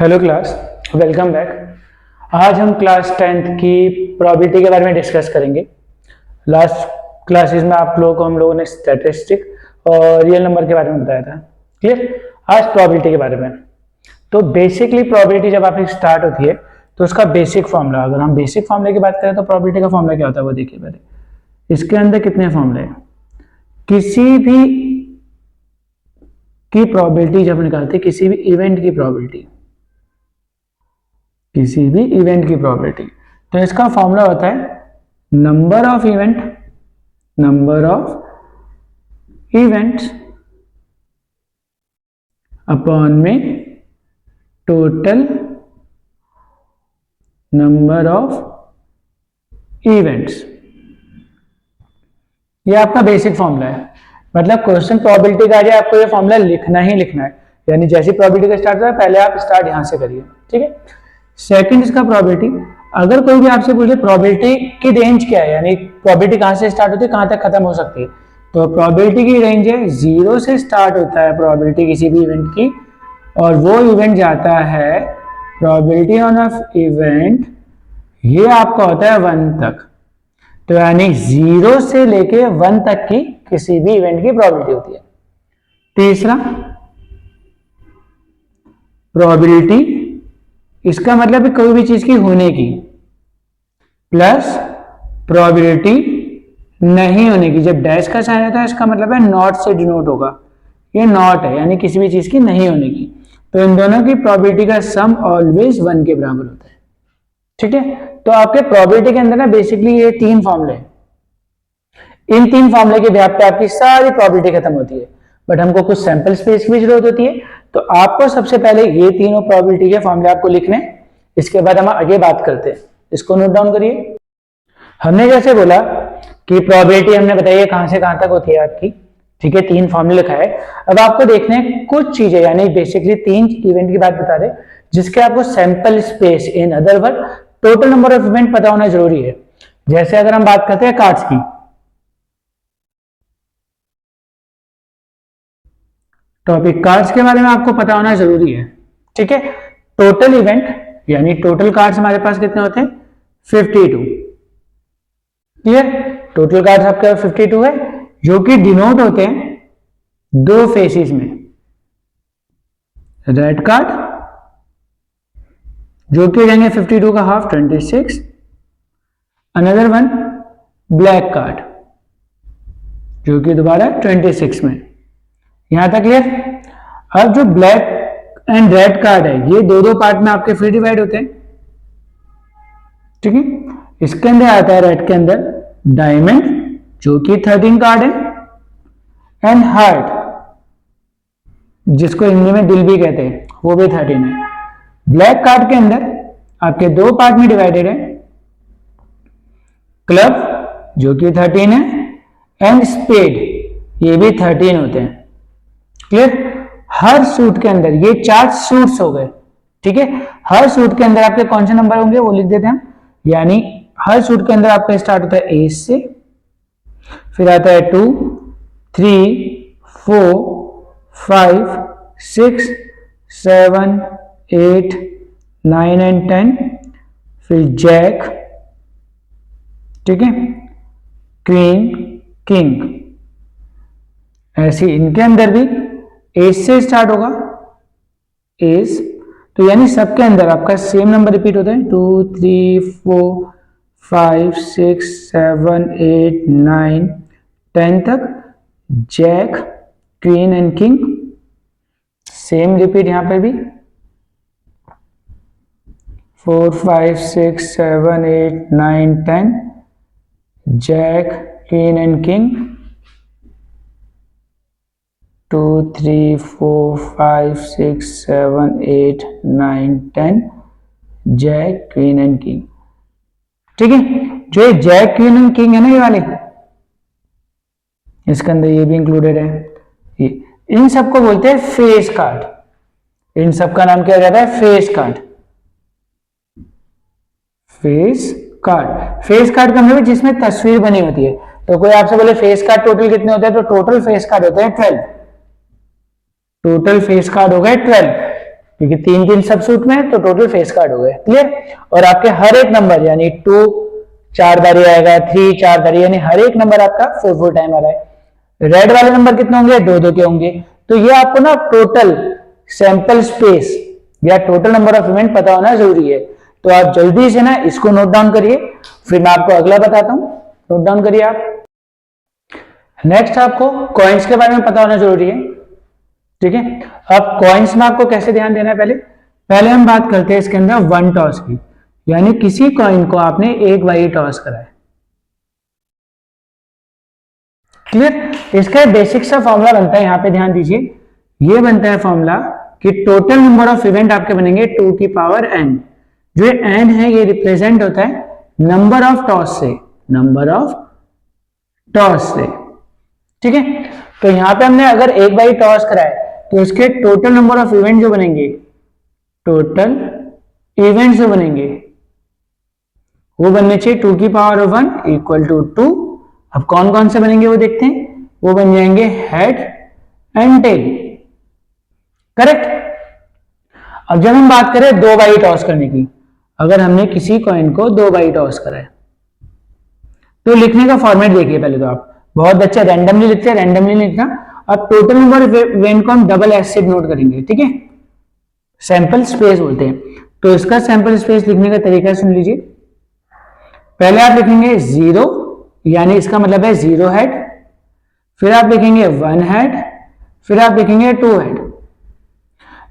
Hello class, welcome back. आज हम class 10th की प्रोबेबिलिटी के बारे में डिस्कस करेंगे। लास्ट क्लासेस में आप लोगों को हम लोगों ने स्टैटिस्टिक और रियल नंबर के बारे में बताया था। क्लियर? आज प्रोबेबिलिटी के बारे में। तो बेसिकली प्रोबेबिलिटी जब आपकी स्टार्ट होती है तो उसका बेसिक फॉर्मूला, अगर हम बेसिक फॉर्मूले की बात करें तो प्रोबेबिलिटी का फॉर्मूला क्या होता है वो देखिए पहले। इसके अंदर कितने फॉर्मूले हैं? किसी भी की प्रोबेबिलिटी जब निकालते हैं, किसी भी इवेंट की प्रोबेबिलिटी, किसी भी इवेंट की प्रोबेबिलिटी, तो इसका फॉर्मूला होता है नंबर ऑफ इवेंट्स अपॉन में टोटल नंबर ऑफ इवेंट्स। ये आपका बेसिक फॉर्मूला है। मतलब क्वेश्चन प्रोबेबिलिटी का आ जाए, आपको ये फॉर्मूला लिखना ही लिखना है। यानी जैसी प्रोबेबिलिटी का स्टार्ट होता है पहले आप स्टार्ट यहां से करिए, ठीक है। सेकंड इसका प्रोबेबिलिटी, अगर कोई भी आपसे पूछे प्रोबेबिलिटी की रेंज क्या है, यानी प्रोबेबिलिटी कहां से स्टार्ट होती है कहां तक खत्म हो सकती है, तो प्रोबेबिलिटी की रेंज है 0 से स्टार्ट होता है प्रोबेबिलिटी किसी भी इवेंट की, और वो इवेंट जाता है प्रोबेबिलिटी ऑन ऑफ इवेंट, ये आपका होता है 1 तक। तो यानी 0 से लेके 1 तक की किसी भी इवेंट की प्रोबेबिलिटी होती है। तीसरा प्रोबेबिलिटी, इसका मतलब है कोई भी चीज की होने की, प्लस प्रोबेबिलिटी नहीं होने की। जब डैश का साइन होता है इसका मतलब है नॉट से डिनोट होगा, ये नॉट है यानी किसी भी चीज की नहीं होने की। तो इन दोनों की प्रोबेबिलिटी का सम ऑलवेज 1 के बराबर होता है, ठीक है। तो आपके प्रोबेबिलिटी के अंदर ना बेसिकली ये 3 फॉर्मूले हैं। इन 3 फॉर्मूले के ब्याज पे आपकी सारी प्रोबेबिलिटी खत्म होती है। बट हमको कुछ सैंपल स्पेस की भी जरूरत होती है, तो आपको सबसे पहले ये तीनों प्रोबेबिलिटी के फॉर्मूले आपको लिखने, इसके बाद हम आगे बात करते हैं। इसको नोट डाउन करिए। हमने जैसे बोला कि प्रोबेबिलिटी हमने बताई है कहां से कहां तक होती है आपकी, ठीक है। 3 फॉर्मूले लिखा है। अब आपको देखने हैं कुछ चीजें, यानी बेसिकली 3 इवेंट की बात बता रहे जिसके आपको sample space, in other word total number of event पता होना जरूरी है। जैसे अगर हम बात करते हैं कार्ड्स की, टॉपिक कार्ड्स के बारे में आपको पता होना जरूरी है, ठीक है। टोटल इवेंट यानी टोटल कार्ड्स हमारे पास कितने होते हैं? 52। क्लियर? टोटल कार्ड्स आपके 52 है, जो कि डिनोट होते हैं 2 फेसेस में, रेड कार्ड जो कि रहेंगे 52 का half 26, another one black card जो कि दोबारा 26 में। यहां तक क्लियर? अब जो ब्लैक एंड रेड कार्ड है ये दो पार्ट में आपके फिर डिवाइड होते हैं, ठीक है। इसके अंदर आता है रेड के अंदर डायमंड जो कि 13 कार्ड है, एंड हार्ट जिसको हिंदी में दिल भी कहते हैं वो भी 13 है। ब्लैक कार्ड के अंदर आपके 2 पार्ट में डिवाइडेड है, क्लब जो कि 13 है, एंड स्पेड ये भी 13 होते हैं। क्लियर? हर सूट के अंदर ये 4 सूट्स हो गए, ठीक है। हर सूट के अंदर आपके कौन से नंबर होंगे वो लिख देते हैं हम। यानी हर सूट के अंदर आपका स्टार्ट होता है 8 से, फिर आता है 2, 3, 4, 5, 6, 7, 8, 9 एंड 10, फिर जैक, ठीक है, क्वीन, किंग। ऐसे इनके अंदर भी एस से स्टार्ट होगा, एस। तो यानी सबके अंदर आपका सेम नंबर रिपीट होता है 2, 3, 4, 5, 6, 7, 8, 9, 10 तक। Jack, queen and king same repeat यहां पर भी 4, 5, 6, 7, 8, 9, 10, jack, queen and king 2, 3, 4, 5, 6, 7, 8, 9, 10, jack, queen and king, ठीक है। जो ये जैक, क्वीन एंड किंग है ना, ये वाले, इसके अंदर ये भी इंक्लूडेड है। ये इन सबको बोलते हैं फेस कार्ड। इन सबका नाम क्या जाता है? Face card. Face card, face card का मतलब जिसमें तस्वीर बनी होती है। तो कोई आपसे बोले फेस कार्ड टोटल कितने होते हैं, तो टोटल फेस कार्ड होते हैं 12। टोटल फेस कार्ड हो गए 12, क्योंकि 3 सब सूट में है तो टोटल फेस कार्ड हो गए। क्लियर? और आपके हर एक नंबर यानी 2 4 बारी आएगा, 3 4 बारी, यानी हर एक नंबर आपका 4 टाइम आ रहा है। रेड वाले नंबर कितने होंगे? 2 के होंगे। तो ये आपको ना टोटल सैंपल स्पेस या टोटल नंबर ऑफ इवेंट पता होना जरूरी है। तो आप जल्दी से ना इसको नोट डाउन करिए, फिर मैं आपको अगला बताता हूं। नोट डाउन करिए आप। नेक्स्ट आपको कॉइन्स के बारे में पता होना जरूरी है। ठीक है, अब कॉइन्स में आपको कैसे ध्यान देना है, पहले हम बात करते हैं इसके अंदर वन टॉस की, यानी किसी कॉइन को आपने एक बार ही टॉस करा है। क्लियर? इसका बेसिक सा फॉर्मूला बनता है, यहां पे ध्यान दीजिए, ये बनता है फॉर्मूला कि टोटल नंबर ऑफ इवेंट आपके बनेंगे 2 की पावर n। जो n है ये रिप्रेजेंट होता है नंबर ऑफ टॉस से, नंबर ऑफ टॉस से। ठीक है, तो यहां पे हमने अगर एक बार टॉस कराए तो इसके टोटल नंबर ऑफ इवेंट जो बनेंगे, टोटल इवेंट जो बनेंगे वो बनने चाहिए 2 की पावर 1 इक्वल टू 2। अब कौन कौन से बनेंगे वो देखते हैं, वो बन जाएंगे हेड एंड टेल। करेक्ट? अब जब हम बात करें 2 बारी टॉस करने की, अगर हमने किसी कॉइन को 2 बारी टॉस करा है तो लिखने का फॉर्मेट देखिए। पहले तो आप बहुत बच्चे रैंडमली लिखते हैं, रैंडमली लिखना। अब टोटल नंबर इवेंट को हम डबल एस से नोट करेंगे। ठीक है, सैंपल स्पेस बोलते हैं। तो इसका सैंपल स्पेस लिखने का तरीका सुन लीजिए। पहले आप लिखेंगे 0, यानी इसका मतलब है 0 हेड, फिर आप लिखेंगे 1 हेड, फिर आप लिखेंगे 2 हेड।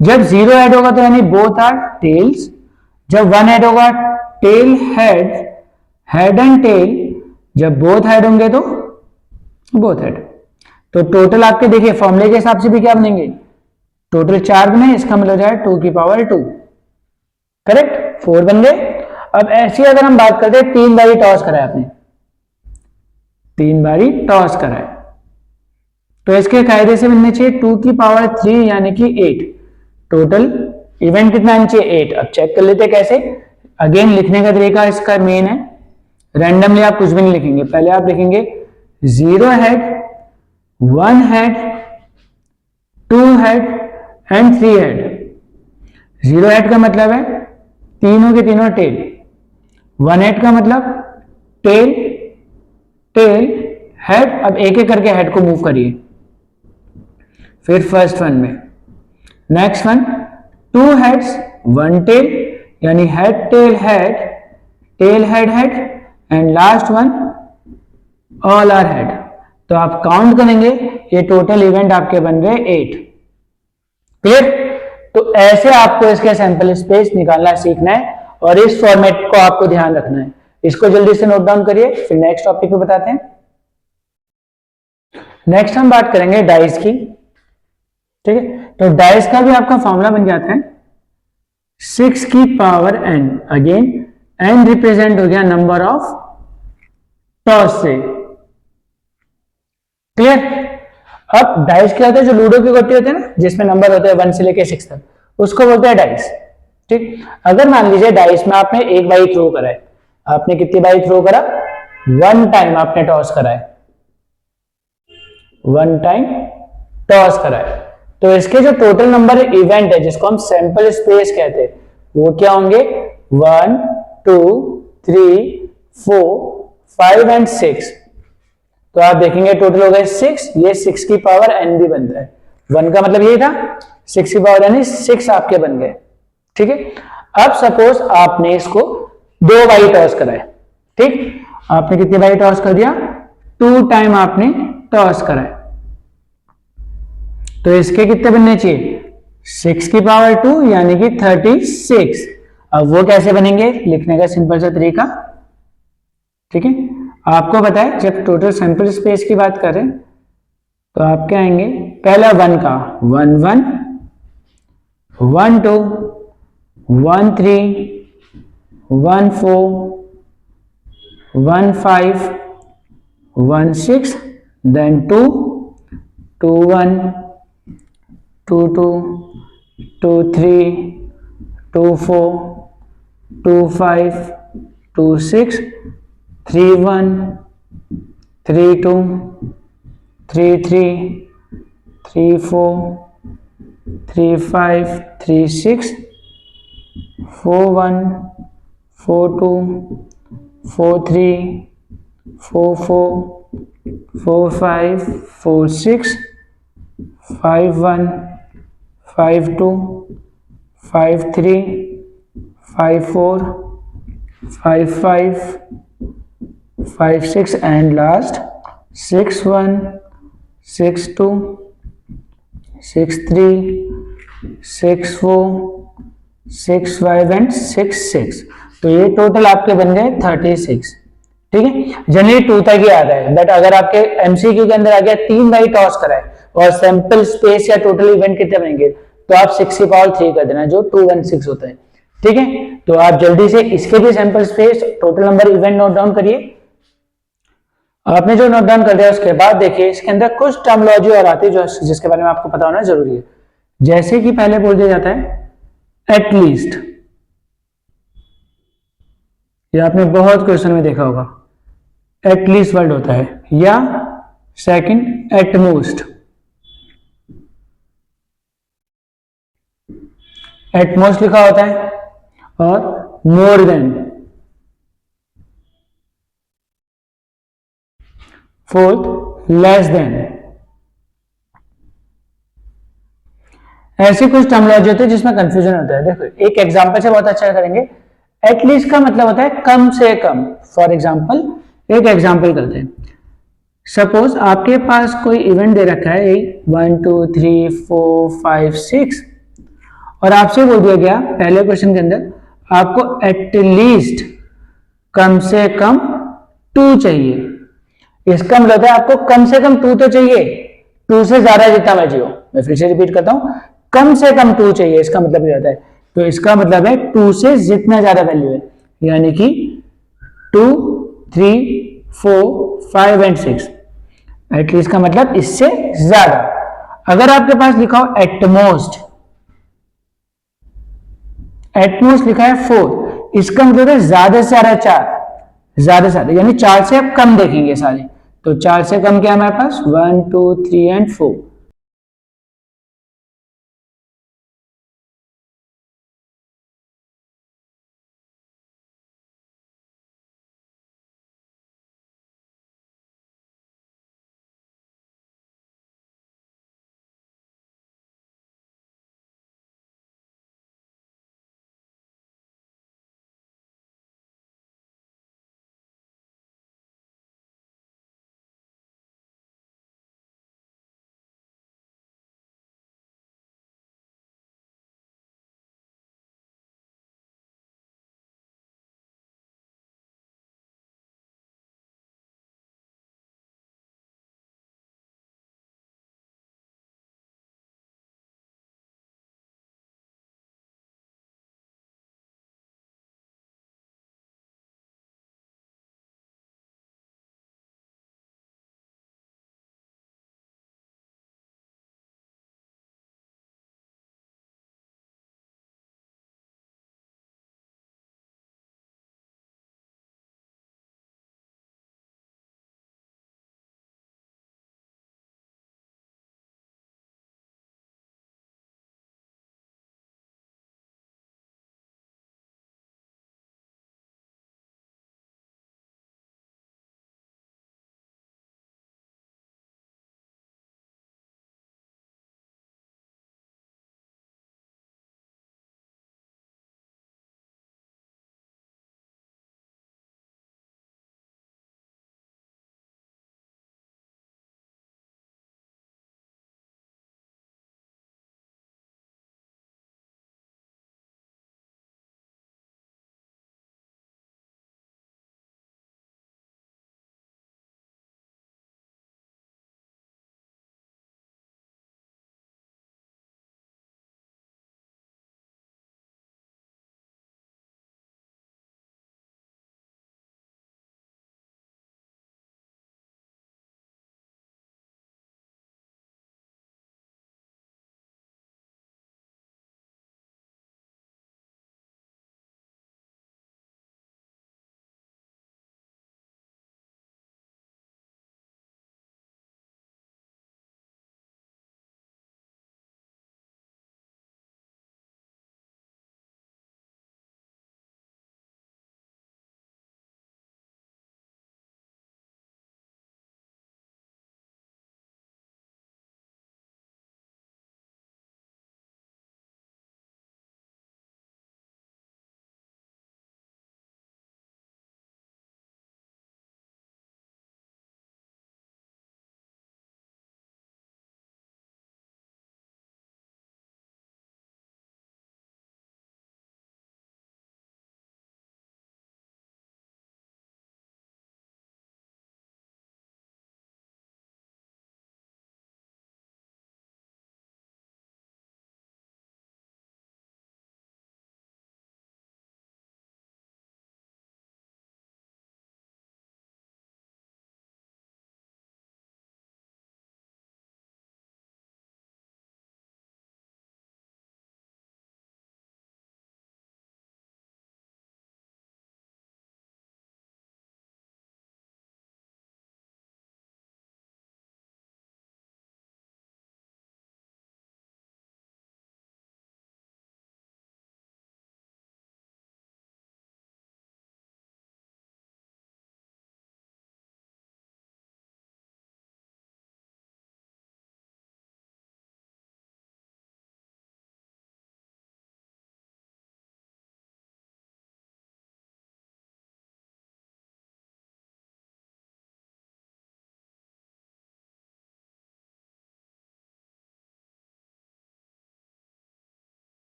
जब 0 हेड होगा तो यानी बोथ आर टेल्स, जब 1 हेड होगा tail head, head and tail, जब बोथ हेड होंगे तो बोथ हेड। तो टोटल आपके देखिए फॉर्मूले के हिसाब से भी क्या बनेंगे, टोटल 4 बने, इसका मतलब है 2 की पावर 2। करेक्ट? 4 बन गए। अब ऐसी अगर हम बात करते हैं 3 बारी टॉस करा है आपने, 3 बारी टॉस करा है, तो इसके कायदे से बनने चाहिए 2 की पावर 3 यानी कि 8। टोटल इवेंट कितना आना चाहिए? 8। अब चेक कर लेते हैं कैसे। अगेन लिखने का तरीका इसका मेन है, रैंडमली आप कुछ भी नहीं लिखेंगे। पहले आप लिखेंगे 0 head, 1 head, 2 head and 3 head. 0 head का मतलब है तीनों के तीनों टेल, 1 हेड का मतलब टेल टेल हेड। अब एक एक करके हेड को मूव करिए, फिर फर्स्ट वन में, नेक्स्ट वन 2 हेड्स 1 टेल, यानी head tail head, tail head head, and last one all are head. तो आप काउंट करेंगे, ये टोटल इवेंट आपके बन गए 8। क्लियर? तो ऐसे आपको इसके सैंपल स्पेस निकालना सीखना है और इस फॉर्मेट को आपको ध्यान रखना है। इसको जल्दी से नोट डाउन करिए, फिर नेक्स्ट टॉपिक पे बताते हैं। नेक्स्ट हम बात करेंगे डाइस की। ठीक है, तो डाइस का भी आपका फॉर्मूला बन जाता है 6 की power n। Again n represent हो गया नंबर ऑफ टॉस से। क्लियर? अब डाइस क्या होता है, जो लूडो की गोटी होते हैं ना, जिसमें नंबर होते हैं 1 से लेके 6 तक, उसको बोलते हैं डाइस। ठीक, अगर मान लीजिए डाइस में आपने एक बारी थ्रो करा है, आपने कितनी बारी थ्रो करा? 1 टाइम आपने टॉस करा है, 1 टाइम टॉस करा है। तो इसके जो टोटल नंबर इवेंट है, जिसको हम सैंपल स्पेस कहते हैं, वो क्या होंगे? 1 2 3 4 5 एंड 6। तो आप देखेंगे टोटल हो गए 6। ये 6 की पावर n भी बनता है। 1 का मतलब यही था, 6 की पावर यानी 6 आपके बन गए। ठीक है, अब सपोज आपने इसको 2 बारी टॉस कराए। ठीक, आपने कितनी बारी टॉस कर दिया? 2 टाइम आपने टॉस कराए। तो इसके कितने बनने चाहिए? 6 की पावर 2 यानी कि 36। अब वो कैसे बनेंगे, लिखने का सिंपल सा तरीका। ठीक है, आपको पता है जब टोटल सैंपल स्पेस की बात करें तो आप क्या आएंगे? पहला 1 का 1 1 1 2 1 3 1 4 1 5 1 6, then 2 2 1 2 2 2 3 2 4 2 5 2 6 3 1 3 2 3 3 3 4 3 5 3 6 4 1 4 2 4 3 4 4 4 5 4 6 5 1 5 2 5 3 5 4 5 5 5 6 and last 6 1 6 2 6 3 6 4 6 5 एंड 6 6। तो ये टोटल आपके बन गए 36। ठीक है, जनरली 2 तक ही आता है, बट अगर आपके एमसीक्यू के अंदर आ गया 3 बाई टॉस कराए और सैंपल स्पेस या टोटल इवेंट कितने बनेंगे, तो आप 6 की पावर 3 कर देना, जो 216 होता है। ठीक है, तो आप जल्दी से इसके भी sample space, total number, event note down करिए। आपने जो नोट डाउन कर दिया उसके बाद देखिए इसके अंदर कुछ टर्मिनोलॉजी और आती है जो जिसके बारे में आपको पता होना जरूरी है। जैसे कि पहले बोल दिया जाता है एटलीस्ट, ये आपने बहुत क्वेश्चन में देखा होगा, एटलीस्ट वर्ड होता है, या सेकंड एटमोस्ट, एटमोस्ट लिखा होता है, और more than, fourth less than. ऐसी कुछ टर्मिनोलॉजी होती है जिसमें कंफ्यूजन होता है। देखो एक एग्जांपल से बहुत अच्छा करेंगे। एटलीस्ट का मतलब होता है कम से कम। फॉर एग्जांपल एक एग्जांपल करते हैं। सपोज आपके पास कोई इवेंट दे रखा है 1 2 3 4 5 6 और आपसे बोल दिया गया पहले क्वेश्चन के अंदर आपको एटलीस्ट कम से कम 2 चाहिए। इसका मतलब है आपको कम से कम 2 तो चाहिए, 2 से ज्यादा जितना मर्जी हो। मैं फिर से रिपीट करता हूं, कम से कम 2 चाहिए, इसका मतलब ये होता है। तो इसका मतलब है 2 से जितना ज्यादा वैल्यू है, यानी कि 2 3 4 5 एंड 6। एटलीस्ट का मतलब इससे ज्यादा। अगर आपके पास लिखा हो एटमोस्ट, एटमोस्ट लिखा है 4, इसका मतलब है ज्यादा से ज्यादा 4, ज्यादा से ज्यादा, यानी 4 से आप कम देखेंगे सारे। तो 4 से कम क्या है हमारे पास 1 2 3 एंड 4।